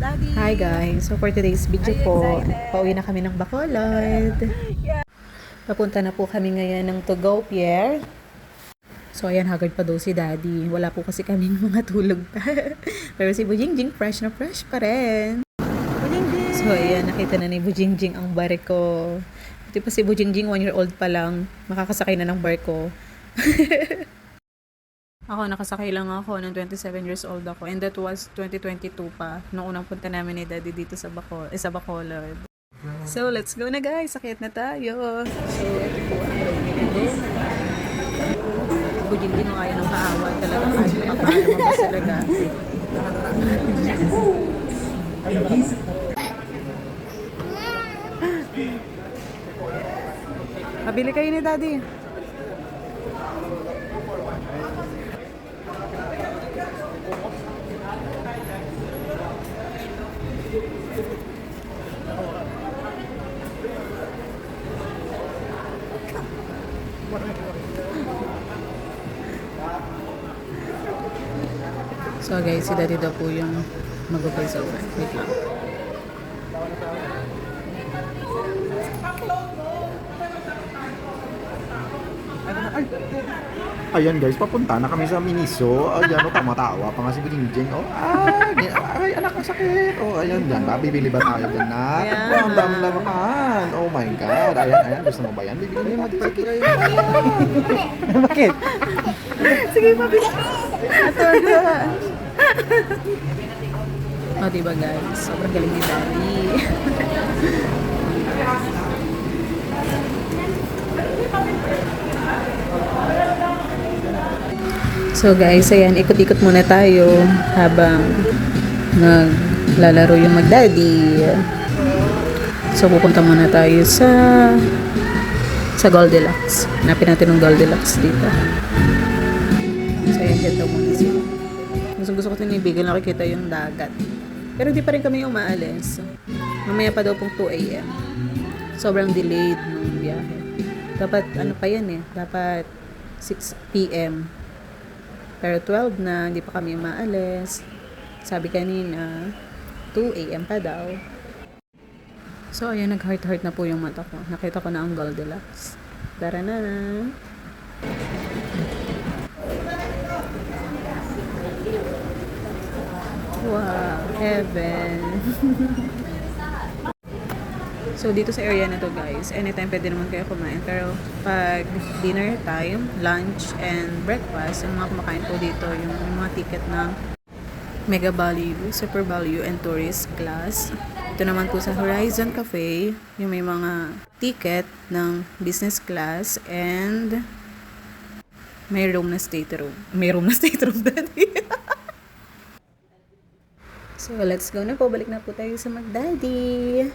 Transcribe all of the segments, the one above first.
Daddy! Hi guys! So for today's video po, pauwi na kami ng Bacolod. Papunta na po kami ngayon ng To Go Pier. So ayan, haggard pa daw si Daddy. Wala po kasi kaming mga tulog pa. Pero si Bujingjing fresh na fresh pa rin. Bujingjing! So ayan, nakita na ni Bujingjing ang barko. Ito pa si Bujingjing, 1 year old pa lang. Makakasakay na ng barko. Ako, nakasakay lang ako nung 27 years old ako. And that was 2022 pa. Nung unang punta namin ni Daddy dito sa Bacolod. So, let's go na guys. Sakit na tayo. So, ito po ang gawin. Bujing din kaya ng kaawa talaga. Kahit makapaan naman talaga. Pabili kayo ni Daddy. So guys, si Daddy daw po yung mag-voice over. Wait lang. Ayan guys, papunta na kami sa Miniso. Ayan, tamatawa pa nga si Bingjing. Ay, anak, ang sakit. Ayan, dyan ba? Bibili ba tayo dyan na? Yeah. Ang dami laruan. Oh my God. Ayan, gusto mo ba yan? Bibili mo mag-sakit. Bakit? Sige, pabili. Ito na. O, diba guys? Sobrang galing ni Daddy. So guys, ayan, ikot-ikot muna tayo habang naglalaro yung mag-Daddy. So pupunta muna tayo sa Goldilocks. Hanapin natin yung Goldilocks dito. So ayan, dyan daw muna siya. Gusto ko tinibigil, nakikita yung dagat. Pero di pa rin kami umaalis. Mamaya pa daw pong 2 a.m. Sobrang delayed nung biyahe. Dapat, ano pa yan eh, dapat 6 p.m. Pero 12 na, hindi pa kami umaalis. Sabi kanina, 2 a.m. pa daw. So, ayan, nag-heart-heart na po yung mata ko. Nakita ko na ang Goldilocks. Tara na! Wow! Heaven! So, dito sa area na to guys, anytime pwede naman kayo kumain. Pero, pag dinner time, lunch, and breakfast, yung mga kumakain po dito, yung mga ticket ng Mega Value, Super Value, and Tourist Class. Ito naman po sa Horizon Cafe, yung may mga ticket ng business class, and may room na state room. May room na state room daddy. So, let's go na po. Balik na po tayo sa mag-Daddy.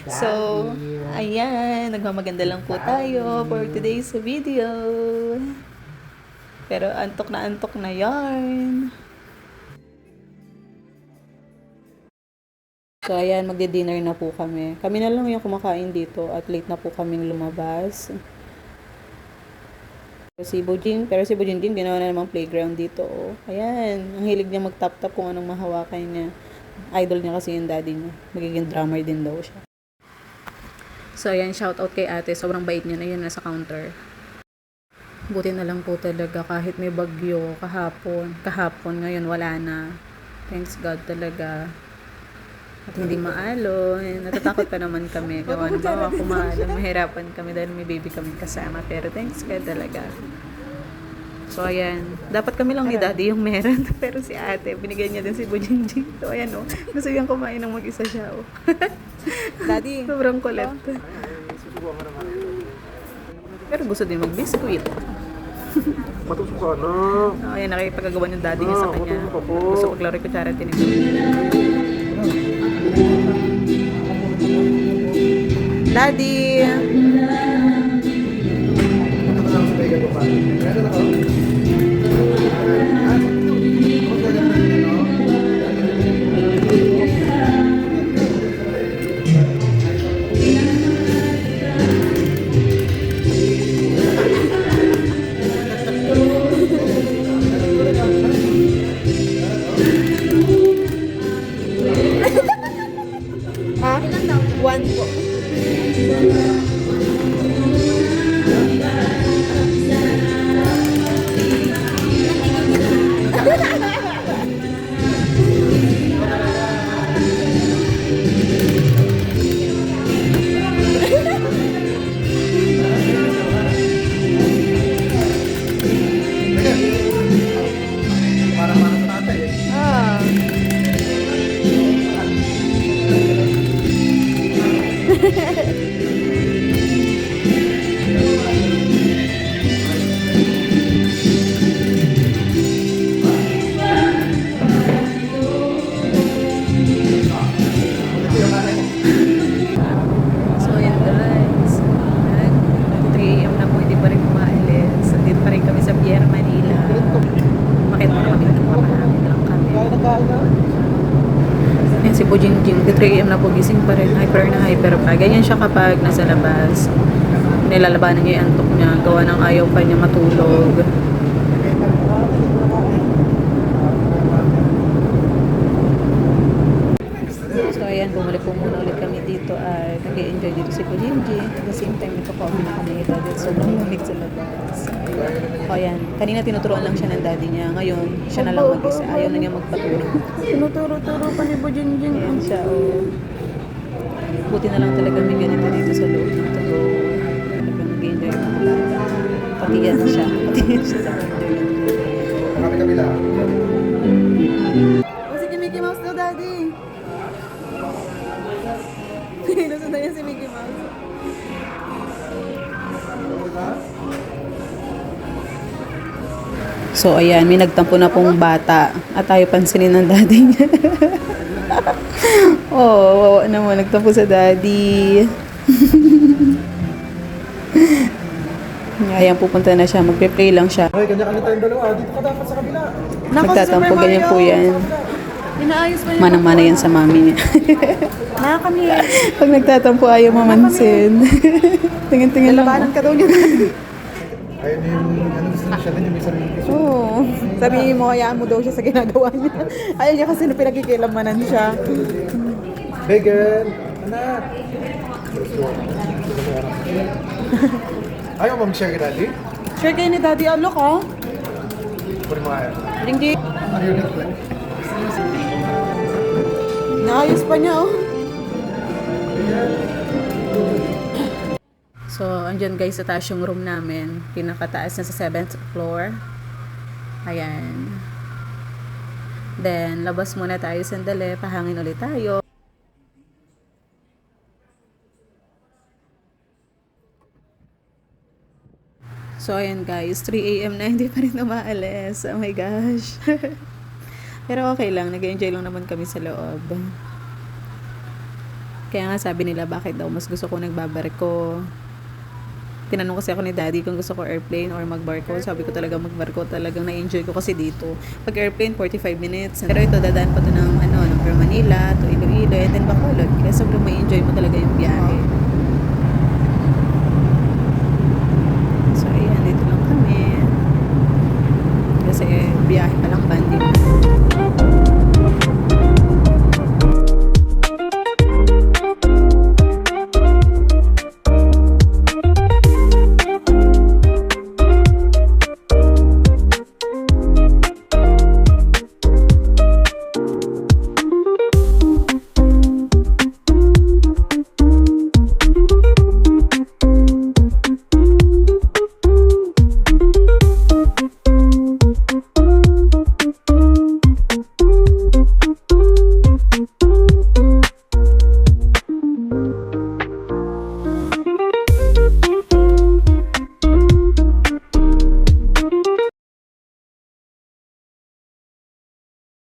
So, ayan, nagmamaganda lang po tayo for today's video. Pero antok na yarn. So, ayan, magdi-dinner na po kami. Kami na lang yung kumakain dito at late na po kaming lumabas. Pero si Bujing din, ginawa na namang playground dito. Oh. Ayan, ang hilig niya mag-tap-tap kung anong mahawakan niya. Idol niya kasi yung daddy niya. Magiging drummer din daw siya. So, ayan, shout out kay ate. Sobrang bait niya na yun nasa counter. Buti na lang po talaga kahit may bagyo kahapon ngayon wala na. Thanks God talaga. At hindi maalon. Natatakot pa naman kami. Gawa na ba ako maalon. Mahirapan kami dahil may baby kami kasama. Pero thanks God talaga. So, ayan. Dapat kami lang ni Daddy yung meron. Pero si ate, binigyan niya din si Bujingjing. So, ayan o. Gusto niyang kumain ng mag-isa siya o. Daddy! Sobrang kulit. Pero gusto din mag-biscuit. Matusok ka na. Oh, ayan, nakipagagawa ng daddy niya sa kanya. matusok ako. Gusto maglaro ko tsara tinig. Daddy! Ha? Ilan daw? 1 po. Para sa tatay eh. Ah. So, ayan guys. 3 a.m. na po, hindi pa rin umaalis. Dito pa rin kami sa Pierre, Manila. Makita mo na kami ng mga namin lang kami. Ayan si Bujingjing. 3 a.m. na po, gising pa rin. Hyper na hyper pa. Ganyan siya kapag nasa labas. Nilalabanan niya yung antok niya. Gawa ng ayaw pa niya matulog. So ayan, bumalik po muna ulit kami dito at nag-enjoy dito si Bujingjing. At the same time, nagpa-coffee na kami ito dito. Sobrang lamig sa labas. O ayan, kanina tinuturuan lang siya ng daddy niya. Ngayon, siya na lang mag-isa. Ayaw na niya magpaturo. Tinuturo-turo pa ni Bujingjing. Ayan siya, oh. Buti na lang talaga may ganito dito sa loob ng Tago. Talagang nag-enjoy yung mga bata. Pati yan siya. Pati yan siya sa enjoy. Kami-kabila. O sige, Mickey Mouse daw, Daddy. Nasundan niya si Mickey Mouse. So ayan, may nagtampo na pong bata at tayo pansinin ng daddy niya. Oh, wawa naman, nagtampo sa daddy. Ayan, pupunta na siya, magpe-play lang siya. Hoy, kanya-kanya tayong dalawa. Dito ka dapat sa kabila. Nagtatampo, ganyan po yan. Inaayos pa niya. Manang-mana yan sa mami niya. Na kami. Pag nagtatampo, ayaw mamansin. Tingin-tingin lang. Labanan ka daw niya. Ayun yung, ano gusto niya siya din, yung may sarili ko. Oo. Sabihin mo, hayaan mo daw siya sa ginagawa niya. Ayaw niya kasi na pinagkikilamanan siya. Megan! Anak! Ayaw mo mag-share ka, Daddy? Share kayo ni Daddy Alok, ha? Puri mo kaya. Jingjing. Ano yun ito? Naayos pa niya, oh. So, andyan guys sa taas yung room namin. Pinakataas na sa 7th floor. Ayan. Then, labas muna tayo sandali. Pahangin ulit tayo. So, ayan guys. 3 a.m. na, hindi pa rin umaalis. Oh my gosh. Pero okay lang. Nag-enjoy lang naman kami sa loob. Kaya nga sabi nila, bakit daw mas gusto ko nagbabarko. Tinanong kasi ako ni daddy kung gusto ko airplane or magbarko. Sabi ko talaga magbarko. Talagang na-enjoy ko kasi dito. Pag airplane, 45 minutes. Pero ito, dadaan pa to ng, ng Manila to Iloilo, and then Bacolod. Kaya sobrang may enjoy mo talaga yung biyahe.